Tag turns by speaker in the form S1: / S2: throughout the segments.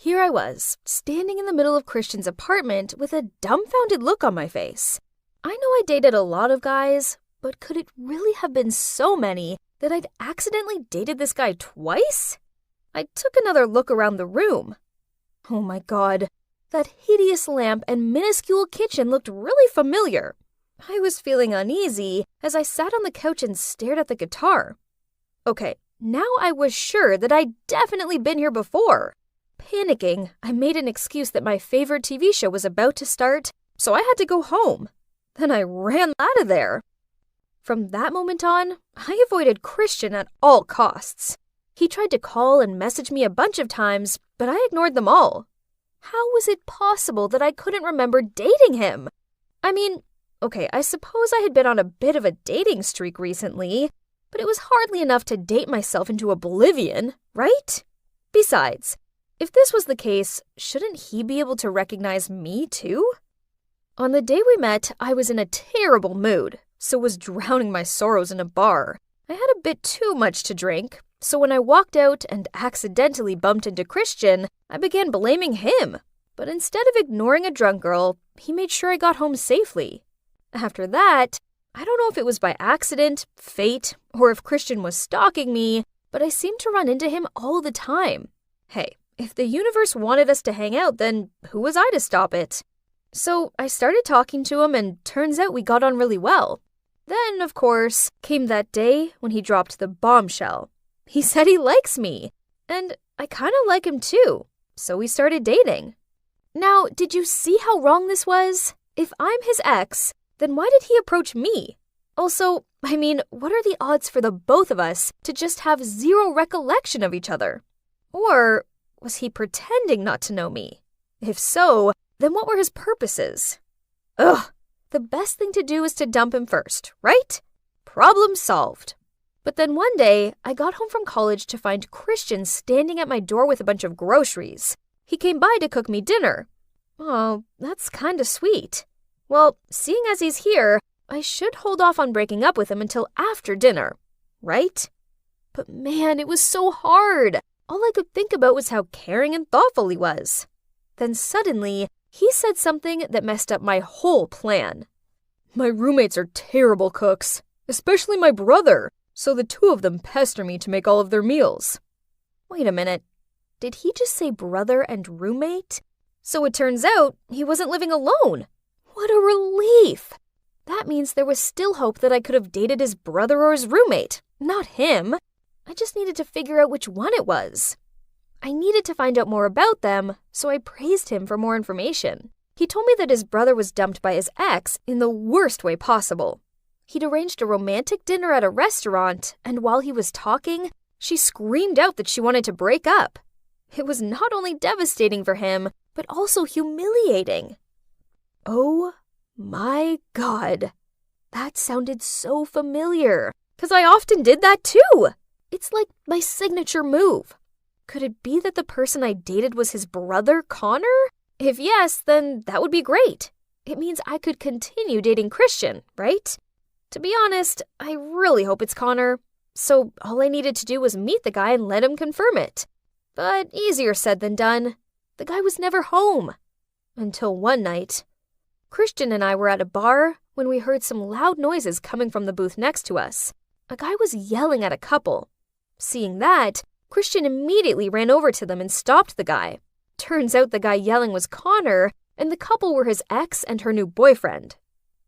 S1: Here I was, standing in the middle of Christian's apartment with a dumbfounded look on my face. I know I dated a lot of guys, but could it really have been so many that I'd accidentally dated this guy twice? I took another look around the room. Oh my God, that hideous lamp and minuscule kitchen looked really familiar. I was feeling uneasy as I sat on the couch and stared at the guitar. Okay, now I was sure that I'd definitely been here before. Panicking, I made an excuse that my favorite TV show was about to start, so I had to go home. Then I ran out of there. From that moment on, I avoided Christian at all costs. He tried to call and message me a bunch of times, but I ignored them all. How was it possible that I couldn't remember dating him? I mean, okay, I suppose I had been on a bit of a dating streak recently, but it was hardly enough to date myself into oblivion, right? Besides, if this was the case, shouldn't he be able to recognize me too? On the day we met, I was in a terrible mood, so was drowning my sorrows in a bar. I had a bit too much to drink, so when I walked out and accidentally bumped into Christian, I began blaming him. But instead of ignoring a drunk girl, he made sure I got home safely. After that, I don't know if it was by accident, fate, or if Christian was stalking me, but I seemed to run into him all the time. Hey, if the universe wanted us to hang out, then who was I to stop it? So I started talking to him, and turns out we got on really well. Then, of course, came that day when he dropped the bombshell. He said he likes me, and I kind of like him too, so we started dating. Now, did you see how wrong this was? If I'm his ex, then why did he approach me? Also, I mean, what are the odds for the both of us to just have zero recollection of each other? Or was he pretending not to know me? If so, then what were his purposes? Ugh, the best thing to do is to dump him first, right? Problem solved. But then one day, I got home from college to find Christian standing at my door with a bunch of groceries. He came by to cook me dinner. Oh, that's kinda sweet. Well, seeing as he's here, I should hold off on breaking up with him until after dinner, right? But man, it was so hard. All I could think about was how caring and thoughtful he was. Then suddenly, he said something that messed up my whole plan. My roommates are terrible cooks, especially my brother, so the two of them pester me to make all of their meals. Wait a minute, did he just say brother and roommate? So it turns out he wasn't living alone. What a relief! That means there was still hope that I could have dated his brother or his roommate, not him. I just needed to figure out which one it was. I needed to find out more about them, so I praised him for more information. He told me that his brother was dumped by his ex in the worst way possible. He'd arranged a romantic dinner at a restaurant, and while he was talking, she screamed out that she wanted to break up. It was not only devastating for him, but also humiliating. Oh my God. That sounded so familiar, because I often did that too. It's like my signature move. Could it be that the person I dated was his brother, Connor? If yes, then that would be great. It means I could continue dating Christian, right? To be honest, I really hope it's Connor. So all I needed to do was meet the guy and let him confirm it. But easier said than done. The guy was never home. Until one night. Christian and I were at a bar when we heard some loud noises coming from the booth next to us. A guy was yelling at a couple. Seeing that, Christian immediately ran over to them and stopped the guy. Turns out the guy yelling was Connor, and the couple were his ex and her new boyfriend.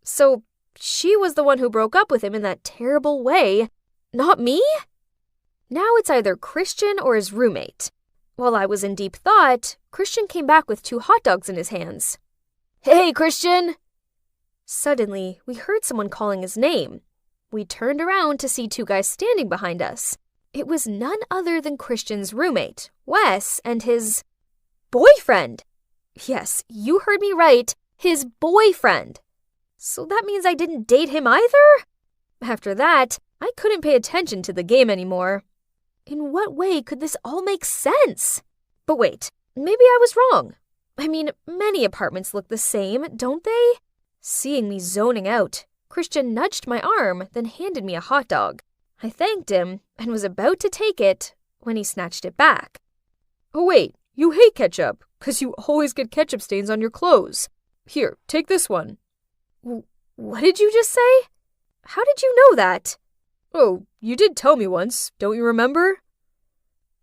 S1: So she was the one who broke up with him in that terrible way, not me? Now it's either Christian or his roommate. While I was in deep thought, Christian came back with 2 hot dogs in his hands. Hey, Christian! Suddenly, we heard someone calling his name. We turned around to see 2 guys standing behind us. It was none other than Christian's roommate, Wes, and his boyfriend. Yes, you heard me right, his boyfriend. So that means I didn't date him either? After that, I couldn't pay attention to the game anymore. In what way could this all make sense? But wait, maybe I was wrong. I mean, many apartments look the same, don't they? Seeing me zoning out, Christian nudged my arm, then handed me a hot dog. I thanked him and was about to take it when he snatched it back. Oh wait,
S2: You hate ketchup, 'cause you always get ketchup stains on your clothes. Here, take this one.
S1: What did you just say? How did you know that?
S2: Oh, you did tell me once, don't you remember?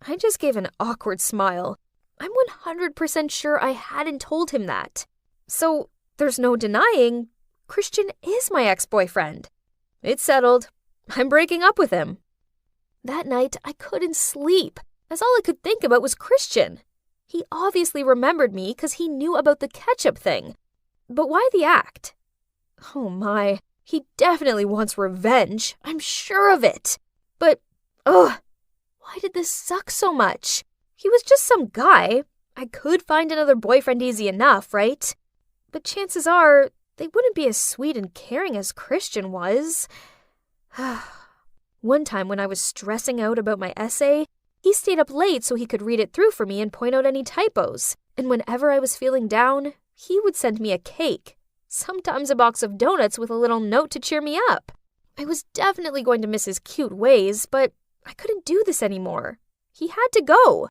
S1: I just gave an awkward smile. I'm 100% sure I hadn't told him that. So, there's no denying, Christian is my ex-boyfriend.
S2: It's settled. I'm breaking up with him.
S1: That night, I couldn't sleep, as all I could think about was Christian. He obviously remembered me because he knew about the ketchup thing. But why the act? Oh my, he definitely wants revenge. I'm sure of it. But, why did this suck so much? He was just some guy. I could find another boyfriend easy enough, right? But chances are, they wouldn't be as sweet and caring as Christian was. One time when I was stressing out about my essay, he stayed up late so he could read it through for me and point out any typos. And whenever I was feeling down, he would send me a cake. Sometimes a box of donuts with a little note to cheer me up. I was definitely going to miss his cute ways, but I couldn't do this anymore. He had to go.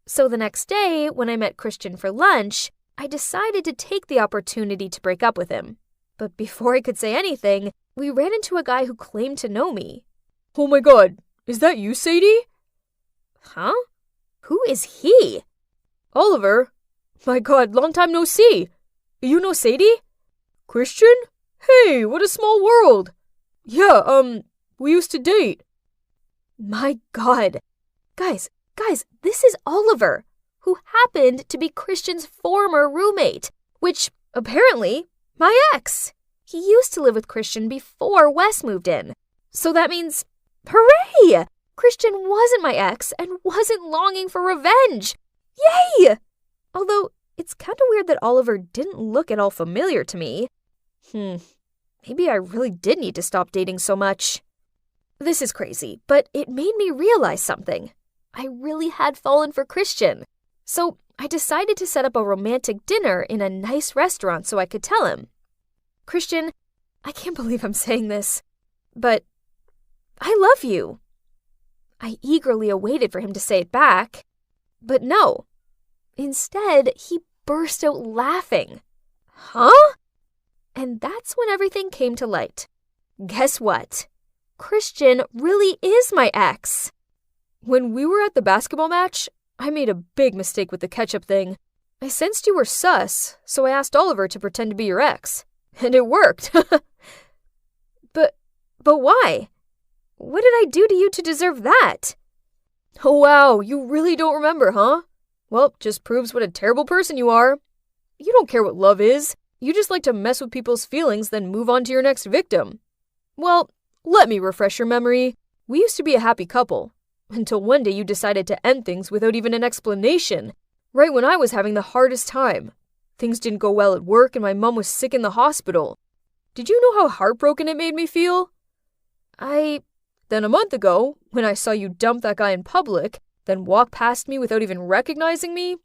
S1: So the next day, when I met Christian for lunch, I decided to take the opportunity to break up with him. But before I could say anything, we ran into a guy who claimed to know me.
S2: Oh my god, is that you, Sadie?
S1: Huh? Who is he?
S2: Oliver. My god, long time no see. You know Sadie? Christian? Hey, what a small world. Yeah, we used to date.
S1: My god. Guys, this is Oliver, who happened to be Christian's former roommate, which, apparently, my ex. He used to live with Christian before Wes moved in. So that means, hooray! Christian wasn't my ex and wasn't longing for revenge. Yay! Although, it's kind of weird that Oliver didn't look at all familiar to me. Maybe I really did need to stop dating so much. This is crazy, but it made me realize something. I really had fallen for Christian. So I decided to set up a romantic dinner in a nice restaurant so I could tell him. Christian, I can't believe I'm saying this, but I love you. I eagerly awaited for him to say it back, but no. Instead, he burst out laughing. Huh? And that's when everything came to light. Guess what? Christian really is my ex.
S2: When we were at the basketball match, I made a big mistake with the ketchup thing. I sensed you were sus, so I asked Oliver to pretend to be your ex. And it worked.
S1: But why? What did I do to you to deserve that?
S2: Oh wow, you really don't remember, huh? Well, just proves what a terrible person you are. You don't care what love is. You just like to mess with people's feelings, then move on to your next victim. Well, let me refresh your memory. We used to be a happy couple. Until one day you decided to end things without even an explanation. Right when I was having the hardest time. Things didn't go well at work and my mom was sick in the hospital. Did you know how heartbroken it made me feel? Then a month ago, when I saw you dump that guy in public, then walk past me without even recognizing me,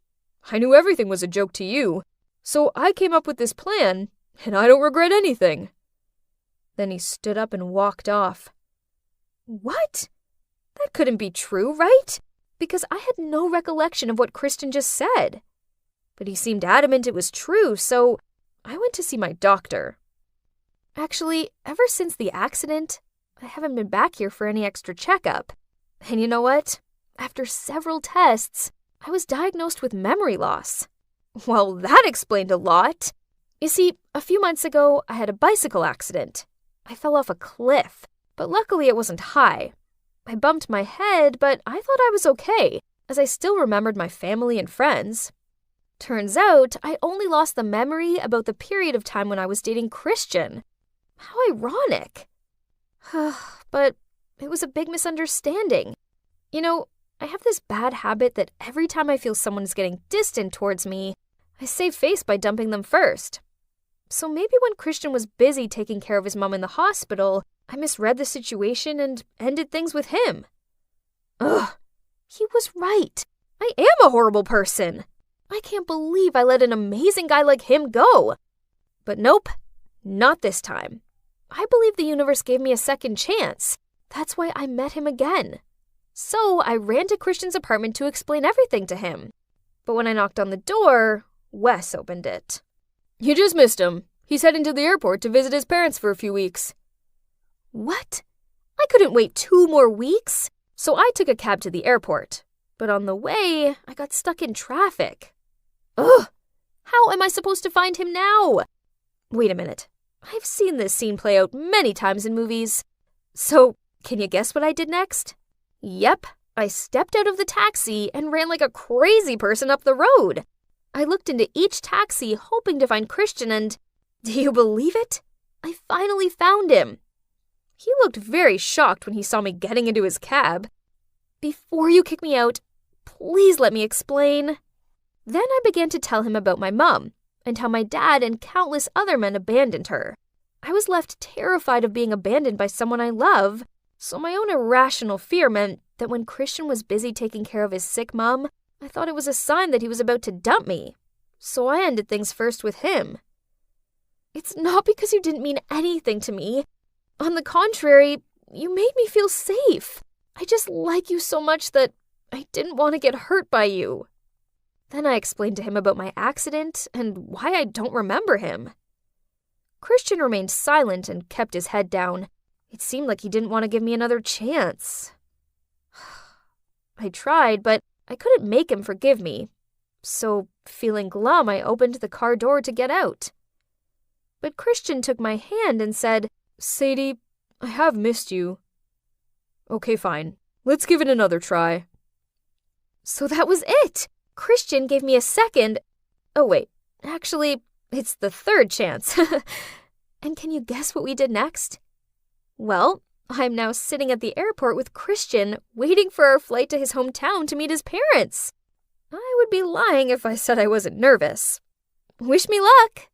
S2: I knew everything was a joke to you. So I came up with this plan, and I don't regret anything. Then he stood up and walked off.
S1: What? That couldn't be true, right? Because I had no recollection of what Christian just said. But he seemed adamant it was true, so I went to see my doctor. Actually, ever since the accident, I haven't been back here for any extra checkup. And you know what? After several tests, I was diagnosed with memory loss. Well, that explained a lot. You see, a few months ago, I had a bicycle accident. I fell off a cliff, but luckily it wasn't high. I bumped my head, but I thought I was okay, as I still remembered my family and friends. Turns out, I only lost the memory about the period of time when I was dating Christian. How ironic. But it was a big misunderstanding. You know, I have this bad habit that every time I feel someone is getting distant towards me, I save face by dumping them first. So maybe when Christian was busy taking care of his mom in the hospital, I misread the situation and ended things with him. He was right. I am a horrible person. I can't believe I let an amazing guy like him go. But nope, not this time. I believe the universe gave me a second chance. That's why I met him again. So I ran to Christian's apartment to explain everything to him. But when I knocked on the door, Wes opened it.
S2: You just missed him. He's heading to the airport to visit his parents for a few weeks.
S1: What? I couldn't wait 2 more weeks, so I took a cab to the airport. But on the way, I got stuck in traffic. Ugh! How am I supposed to find him now? Wait a minute. I've seen this scene play out many times in movies. So, can you guess what I did next? Yep, I stepped out of the taxi and ran like a crazy person up the road. I looked into each taxi hoping to find Christian and, do you believe it? I finally found him. He looked very shocked when he saw me getting into his cab. Before you kick me out, please let me explain. Then I began to tell him about my mom and how my dad and countless other men abandoned her. I was left terrified of being abandoned by someone I love, so my own irrational fear meant that when Christian was busy taking care of his sick mom, I thought it was a sign that he was about to dump me. So I ended things first with him. It's not because you didn't mean anything to me. On the contrary, you made me feel safe. I just like you so much that I didn't want to get hurt by you. Then I explained to him about my accident and why I don't remember him. Christian remained silent and kept his head down. It seemed like he didn't want to give me another chance. I tried, but I couldn't make him forgive me. So, feeling glum, I opened the car door to get out. But Christian took my hand and said,
S2: Sadie, I have missed you. Okay, fine. Let's give it another try.
S1: So that was it. Christian gave me a second. Oh, wait. Actually, it's the 3rd chance. And can you guess what we did next? Well, I'm now sitting at the airport with Christian, waiting for our flight to his hometown to meet his parents. I would be lying if I said I wasn't nervous. Wish me luck!